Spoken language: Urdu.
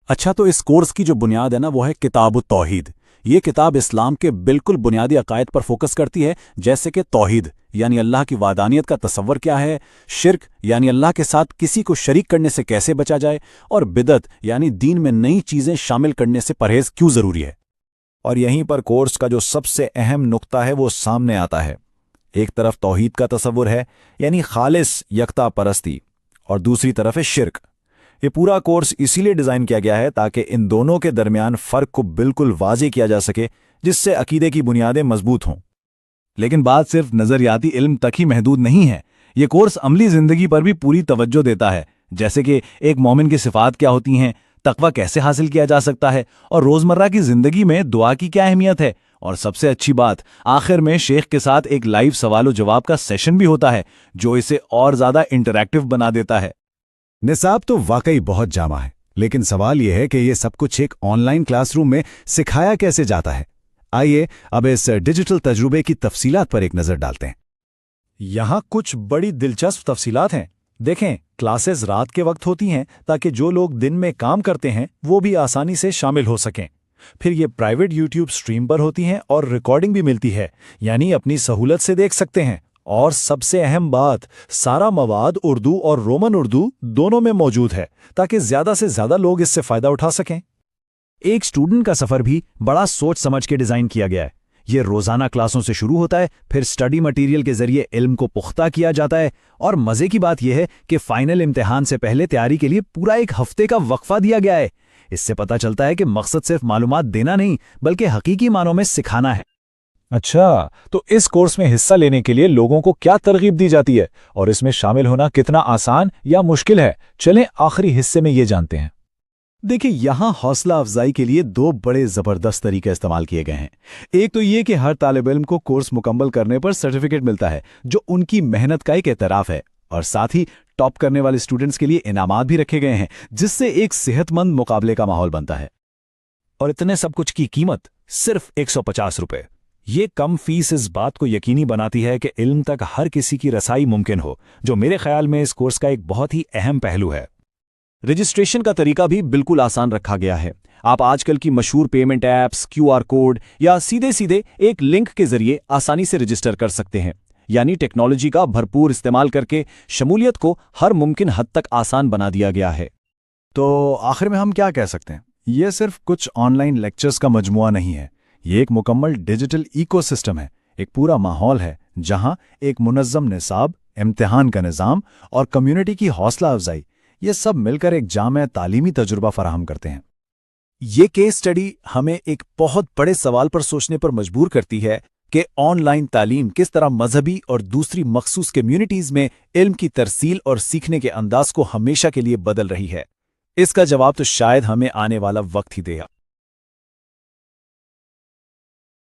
اچھا، تو اس کورس کی جو بنیاد ہے نا وہ ہے کتاب التوحید۔ یہ کتاب اسلام کے بالکل بنیادی عقائد پر فوکس کرتی ہے، جیسے کہ توحید یعنی اللہ کی وحدانیت کا تصور کیا ہے، شرک یعنی اللہ کے ساتھ کسی کو شریک کرنے سے کیسے بچا جائے، اور بدعت یعنی دین میں نئی چیزیں شامل کرنے سے پرہیز کیوں ضروری ہے۔ اور یہیں پر کورس کا جو سب سے اہم نقطہ ہے وہ سامنے آتا ہے۔ ایک طرف توحید کا تصور ہے، یعنی خالص یکتا پرستی، اور دوسری طرف ہے شرک۔ یہ پورا کورس اسی لیے ڈیزائن کیا گیا ہے تاکہ ان دونوں کے درمیان فرق کو بالکل واضح کیا جا سکے، جس سے عقیدے کی بنیادیں مضبوط ہوں۔ لیکن بات صرف نظریاتی علم تک ہی محدود نہیں ہے، یہ کورس عملی زندگی پر بھی پوری توجہ دیتا ہے، جیسے کہ ایک مومن کی صفات کیا ہوتی ہیں، تقوی کیسے حاصل کیا جا سکتا ہے، اور روزمرہ کی زندگی میں دعا کی کیا اہمیت ہے، اور سب سے اچھی بات، آخر میں شیخ کے ساتھ ایک لائیو سوال و جواب کا سیشن بھی ہوتا ہے جو اسے اور زیادہ انٹریکٹیو بنا دیتا ہے۔ نصاب تو واقعی بہت جامع ہے، لیکن سوال یہ ہے کہ یہ سب کچھ ایک آن لائن کلاس روم میں سکھایا کیسے جاتا ہے؟ آئیے اب اس ڈیجیٹل تجربے کی تفصیلات پر ایک نظر ڈالتے ہیں۔ یہاں کچھ بڑی دلچسپ تفصیلات ہیں۔ دیکھیں، کلاسز رات کے وقت ہوتی ہیں تاکہ جو لوگ دن میں کام کرتے ہیں وہ بھی آسانی سے شامل ہو سکیں۔ پھر یہ پرائیویٹ یوٹیوب سٹریم پر ہوتی ہیں اور ریکارڈنگ بھی ملتی ہے، یعنی اپنی سہولت سے دیکھ سکتے ہیں۔ اور سب سے اہم بات، سارا مواد اردو اور رومن اردو دونوں میں موجود ہے تاکہ زیادہ سے زیادہ لوگ اس سے فائدہ اٹھا سکیں۔ ایک سٹوڈنٹ کا سفر بھی بڑا سوچ سمجھ کے ڈیزائن کیا گیا ہے۔ یہ روزانہ کلاسوں سے شروع ہوتا ہے، پھر سٹڈی مٹیریل کے ذریعے علم کو پختہ کیا جاتا ہے، اور مزے کی بات یہ ہے کہ فائنل امتحان سے پہلے تیاری کے لیے پورا ایک ہفتے کا وقفہ دیا گیا ہے۔ اس سے پتہ چلتا ہے کہ مقصد صرف معلومات دینا نہیں بلکہ حقیقی معنوں میں سکھانا ہے۔ اچھا، تو اس کورس میں حصہ لینے کے لیے لوگوں کو کیا ترغیب دی جاتی ہے، اور اس میں شامل ہونا کتنا آسان یا مشکل ہے؟ چلیں آخری حصے میں یہ جانتے ہیں۔ دیکھیں، یہاں حوصلہ افزائی کے لیے دو بڑے زبردست طریقے استعمال کیے گئے ہیں۔ ایک تو یہ کہ ہر طالب علم کو کورس مکمل کرنے پر سرٹیفکیٹ ملتا ہے جو ان کی محنت کا ایک اعتراف ہے، اور ساتھ ہی ٹاپ کرنے والے اسٹوڈنٹس کے لیے انعامات بھی رکھے گئے ہیں جس سے ایک صحت مند مقابلے کا ماحول بنتا ہے۔ اور اتنے سب کچھ کی قیمت صرف 150 روپے۔ یہ کم فیس اس بات کو یقینی بناتی ہے کہ علم تک ہر کسی کی رسائی ممکن ہو، جو میرے خیال میں اس کورس کا ایک بہت ہی اہم پہلو ہے۔ رجسٹریشن کا طریقہ بھی بالکل آسان رکھا گیا ہے۔ آپ آج کل کی مشہور پیمنٹ ایپس، QR کوڈ یا سیدھے ایک لنک کے ذریعے آسانی سے رجسٹر کر سکتے ہیں، یعنی ٹیکنالوجی کا بھرپور استعمال کر کے شمولیت کو ہر ممکن حد تک آسان بنا دیا گیا ہے۔ تو آخر میں ہم کیا کہہ سکتے ہیں؟ یہ صرف کچھ آن لائن لیکچرز کا مجموعہ نہیں ہے، یہ ایک مکمل ڈیجیٹل ایکو سسٹم ہے، ایک پورا ماحول ہے جہاں ایک منظم نصاب، امتحان کا نظام اور کمیونٹی کی حوصلہ افزائی، یہ سب مل کر ایک جامع تعلیمی تجربہ فراہم کرتے ہیں۔ یہ کیس سٹڈی ہمیں ایک بہت بڑے سوال پر سوچنے پر مجبور کرتی ہے کہ آن لائن تعلیم کس طرح مذہبی اور دوسری مخصوص کمیونٹیز میں علم کی ترسیل اور سیکھنے کے انداز کو ہمیشہ کے لیے بدل رہی ہے۔ اس کا جواب تو شاید ہمیں آنے والا وقت ہی دے گا۔